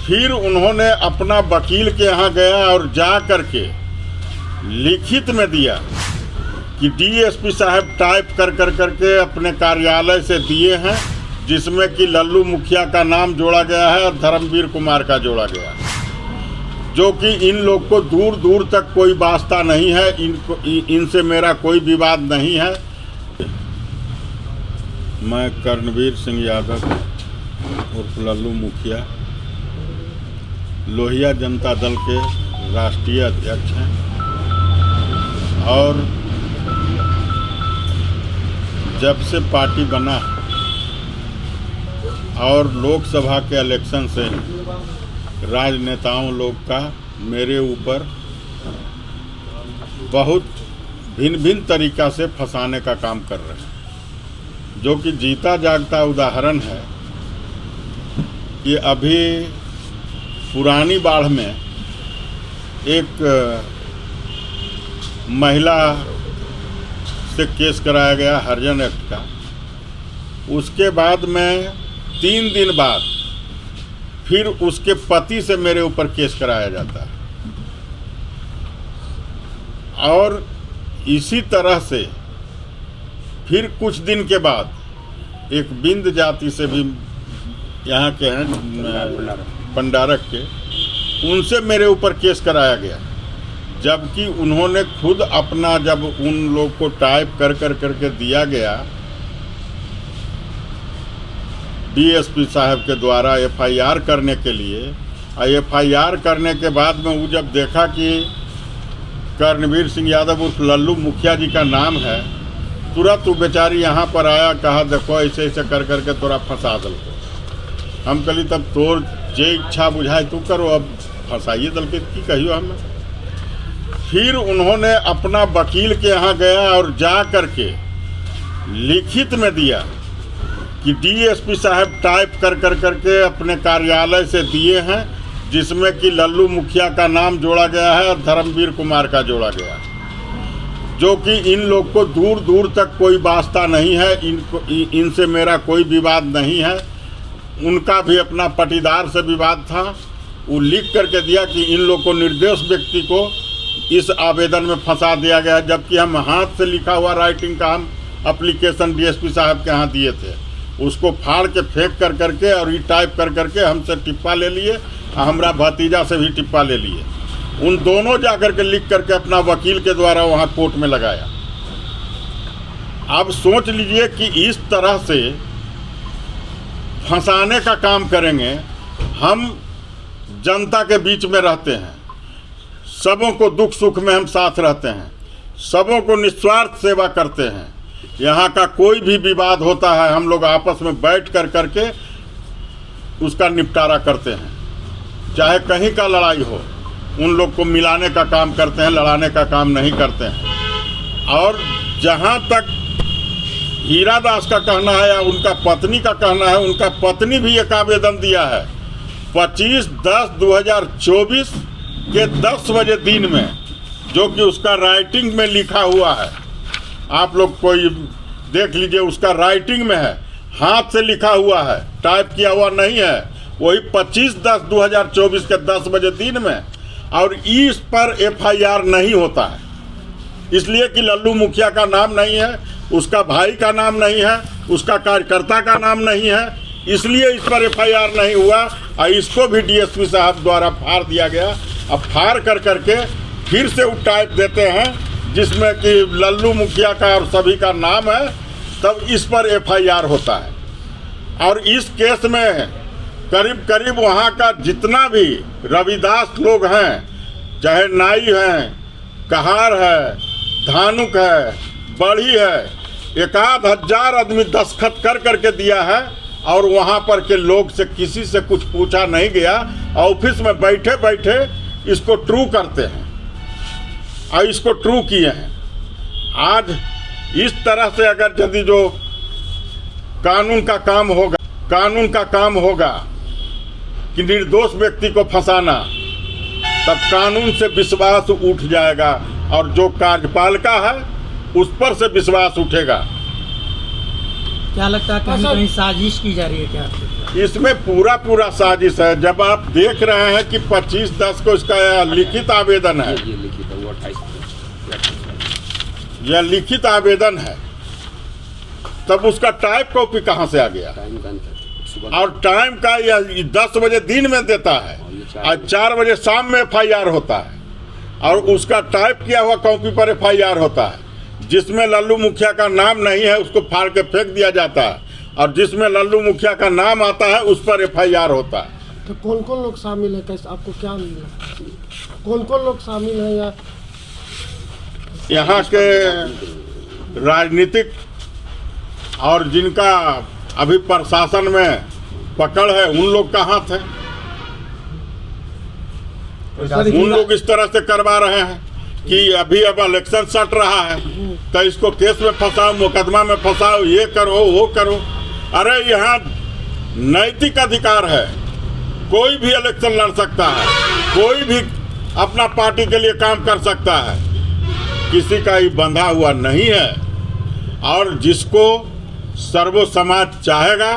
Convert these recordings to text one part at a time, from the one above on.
फिर उन्होंने अपना वकील के यहाँ गया और जा करके लिखित में दिया कि डीएसपी साहब टाइप करके अपने कार्यालय से दिए हैं, जिसमें कि लल्लू मुखिया का नाम जोड़ा गया है और धर्मवीर कुमार का जोड़ा गया है, जो कि इन लोग को दूर दूर तक कोई वास्ता नहीं है, इनसे मेरा कोई विवाद नहीं है। मैं कर्णवीर सिंह यादव उर्फ लल्लू मुखिया लोहिया जनता दल के राष्ट्रीय अध्यक्ष हैं और जब से पार्टी बना और लोकसभा के इलेक्शन से राजनेताओं लोग का मेरे ऊपर बहुत भिन्न भिन्न तरीक़ा से फंसाने का काम कर रहे हैं, जो कि जीता जागता उदाहरण है कि अभी पुरानी बाढ़ में एक महिला से केस कराया गया हरिजन एक्ट का। उसके बाद में 3 दिन बाद फिर उसके पति से मेरे ऊपर केस कराया जाता है और इसी तरह से फिर कुछ दिन के बाद एक बिंद जाति से भी यहाँ के हैं पंडारक के, उनसे मेरे ऊपर केस कराया गया, जबकि उन्होंने खुद अपना जब उन लोग को टाइप करके दिया गया डीएसपी साहब के द्वारा एफआईआर करने के लिए, और एफआईआर करने के बाद में वो जब देखा कि कर्णवीर सिंह यादव उर्फ लल्लू मुखिया जी का नाम है, तुरंत वो बेचारी यहाँ पर आया, कहा देखो ऐसे ऐसे करके तोरा फंसा दल को। हम कहली तब तोर जे इच्छा बुझाए तू करो, अब फंसाइए दल के की कहियो हमें। फिर उन्होंने अपना वकील के यहाँ गया और जा करके लिखित में दिया कि डीएसपी साहब टाइप करके अपने कार्यालय से दिए हैं, जिसमें कि लल्लू मुखिया का नाम जोड़ा गया है और धर्मवीर कुमार का जोड़ा गया है, जो कि इन लोग को दूर दूर तक कोई वास्ता नहीं है, इनसे मेरा कोई विवाद नहीं है। उनका भी अपना पटीदार से विवाद था, वो लिख करके दिया कि इन लोग को निर्दोष व्यक्ति को इस आवेदन में फंसा दिया गया, जबकि हम हाथ से लिखा हुआ राइटिंग का हम एप्लीकेशन डीएसपी साहब के यहाँ दिए थे, उसको फाड़ के फेंक करके और ये टाइप करके हमसे टिप्पा ले लिए, हमारा भतीजा से भी टिप्पा ले लिए। उन दोनों जाकर के लिख करके अपना वकील के द्वारा वहाँ कोर्ट में लगाया। अब सोच लीजिए कि इस तरह से फंसाने का काम करेंगे। हम जनता के बीच में रहते हैं, सबों को दुख सुख में हम साथ रहते हैं, सबों को निस्वार्थ सेवा करते हैं। यहाँ का कोई भी विवाद होता है हम लोग आपस में बैठ करके उसका निपटारा करते हैं, चाहे कहीं का लड़ाई हो, उन लोग को मिलाने का काम करते हैं, लड़ाने का काम नहीं करते हैं। और जहाँ तक हीरा दास का कहना है या उनका पत्नी का कहना है, उनका पत्नी भी एक आवेदन दिया है 25/10/2024 के 10 बजे दिन में, जो कि उसका राइटिंग में लिखा हुआ है। आप लोग कोई देख लीजिए, उसका राइटिंग में है, हाथ से लिखा हुआ है, टाइप किया हुआ नहीं है। वही 25/10/2024 के 10 बजे दिन में, और इस पर एफआईआर नहीं होता है, इसलिए कि लल्लू मुखिया का नाम नहीं है, उसका भाई का नाम नहीं है, उसका कार्यकर्ता का नाम नहीं है, इसलिए इस पर एफआईआर नहीं हुआ। और इसको भी डीएसपी साहब द्वारा फाड़ दिया गया। अब फाड़ करके फिर से वो टाइप देते हैं जिसमें कि लल्लू मुखिया का और सभी का नाम है, तब इस पर एफआईआर होता है। और इस केस में करीब वहाँ का जितना भी रविदास लोग हैं, चाहे नाई हैं, कहार है, धानुक है, बड़ी है, 1000 आदमी दस्तखत करके दिया है। और वहाँ पर के लोग से किसी से कुछ पूछा नहीं गया, ऑफिस में बैठे बैठे इसको ट्रू करते हैं और इसको ट्रू किए हैं। आज इस तरह से अगर यदि जो कानून का काम होगा कि निर्दोष व्यक्ति को फंसाना, तब कानून से विश्वास उठ जाएगा और जो कार्यपालिका है उस पर से विश्वास उठेगा। क्या लगता है कहीं साजिश की जा रही है क्या? इसमें पूरा साजिश है। जब आप देख रहे हैं कि 25/10 को इसका लिखित आवेदन है, ये लिखित है, वो 28 यह लिखित आवेदन है, तब उसका टाइप कॉपी कहाँ से आ गया? टाइम का अंतर, और टाइम का यह 10 बजे दिन में देता है और 4 बजे शाम में FIR होता है, और उसका टाइप किया हुआ कॉपी पर FIR होता है। जिसमें लल्लू मुखिया का नाम नहीं है उसको फाड़ के फेंक दिया जाता है, और जिसमें लल्लू मुखिया का नाम आता है उस पर FIR होता है। तो कौन कौन लोग शामिल है, कैसे आपको क्या मिला, कौन कौन लोग शामिल है? या यहाँ के राजनीतिक और जिनका अभी प्रशासन में पकड़ है उन लोग का हाथ है। उन लोग इस तरह से करवा रहे हैं कि अभी अब इलेक्शन सट रहा है तो इसको केस में फंसाओ, मुकदमा में फंसाओ, ये करो वो करो। अरे यहाँ नैतिक अधिकार है, कोई भी इलेक्शन लड़ सकता है, कोई भी अपना पार्टी के लिए काम कर सकता है, किसी का ही बंधा हुआ नहीं है। और जिसको सर्व समाज चाहेगा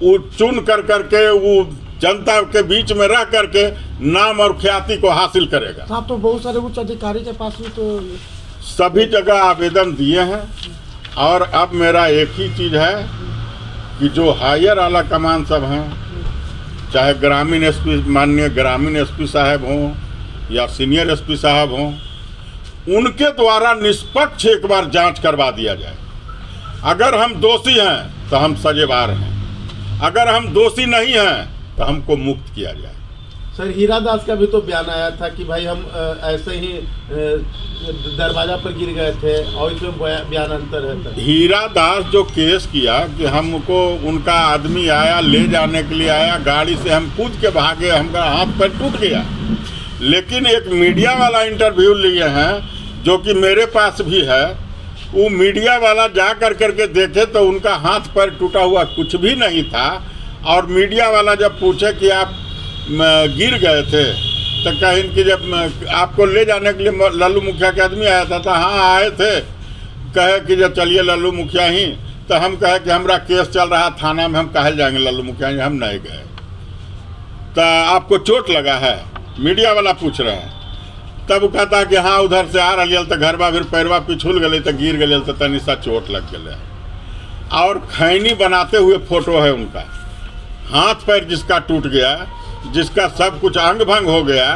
वो चुन कर करके वो जनता के बीच में रह करके नाम और ख्याति को हासिल करेगा। आप तो बहुत सारे उच्च अधिकारी के पास भी तो सभी जगह आवेदन दिए हैं, और अब मेरा एक ही चीज़ है कि जो हायर आला कमान सब हैं, चाहे ग्रामीण एसपी, माननीय ग्रामीण एसपी साहब हों या सीनियर एसपी साहब हों, उनके द्वारा निष्पक्ष एक बार जांच करवा दिया जाए। अगर हम दोषी हैं तो हम सजेवार हैं, अगर हम दोषी नहीं हैं तो हमको मुक्त किया जाए। सर, हीरा दास का भी तो बयान आया था कि भाई हम ऐसे ही दरवाजा पर गिर गए थे, और इसमें बयान अंतर है। हीरा दास जो केस किया कि हमको उनका आदमी आया ले जाने के लिए आया, गाड़ी से हम कूद के भागे, हमारा हाथ पैर टूट गया। लेकिन एक मीडिया वाला इंटरव्यू लिए हैं जो कि मेरे पास भी है, वो मीडिया वाला जा कर करके देखे तो उनका हाथ पैर टूटा हुआ कुछ भी नहीं था। और मीडिया वाला जब पूछे कि आप गिर गए थे तो कहें कि जब आपको ले जाने के लिए लल्लू मुखिया के आदमी आया था तो हाँ आए थे, कहे कि जब चलिए लल्लू मुखिया ही, तो हम कहे कि हमारा केस चल रहा थाना में, हम कहे जाएंगे लल्लू मुखिया ही, हम नहीं गए। तो आपको चोट लगा है, मीडिया वाला पूछ रहे हैं। तब कहता कि हाँ उधर से आ रही तो घरवा फिर पैरवा पिछुल गए तो गिर गए तो तनी सा चोट लग गए। और खैनी बनाते हुए फोटो है उनका, हाथ पैर जिसका टूट गया, जिसका सब कुछ अंग भंग हो गया,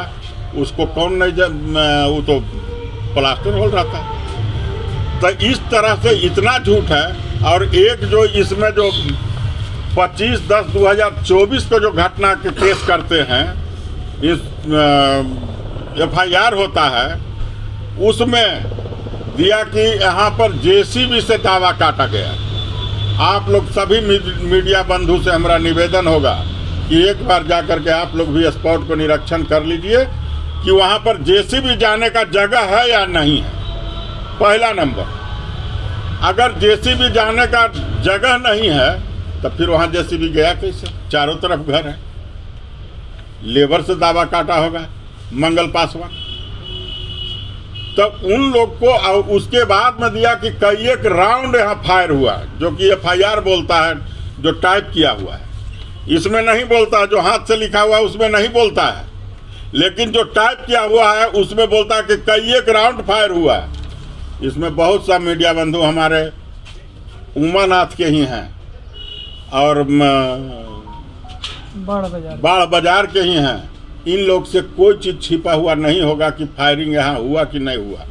उसको कौन नहीं वो तो प्लास्टर हो रहा था। तो इस तरह से इतना झूठ है। और एक जो इसमें जो 25/10/2024 को जो घटना के केस करते हैं, इस FIR होता है, उसमें दिया कि यहाँ पर JCB से दावा काटा गया। आप लोग सभी मीडिया बंधु से हमारा निवेदन होगा कि एक बार जाकर के आप लोग भी स्पॉट को निरीक्षण कर लीजिए कि वहाँ पर JCB जाने का जगह है या नहीं है। पहला नंबर, अगर JCB जाने का जगह नहीं है तो फिर वहाँ JCB गया कैसे? चारों तरफ घर है। लेबर से दावा काटा होगा मंगल पासवान। तब उन लोग को उसके बाद में दिया कि कई एक राउंड यहाँ फायर हुआ, जो कि FIR बोलता है, जो टाइप किया हुआ है। इसमें नहीं बोलता है, जो हाथ से लिखा हुआ है उसमें नहीं बोलता है, लेकिन जो टाइप किया हुआ है उसमें बोलता है कि कई एक राउंड फायर हुआ है। इसमें बहुत सा मीडिया बंधु हमारे उमानाथ के ही हैं और बाढ़ बाजार के ही हैं। इन लोग से कोई चीज़ छिपा हुआ नहीं होगा कि फायरिंग यहाँ हुआ कि नहीं हुआ।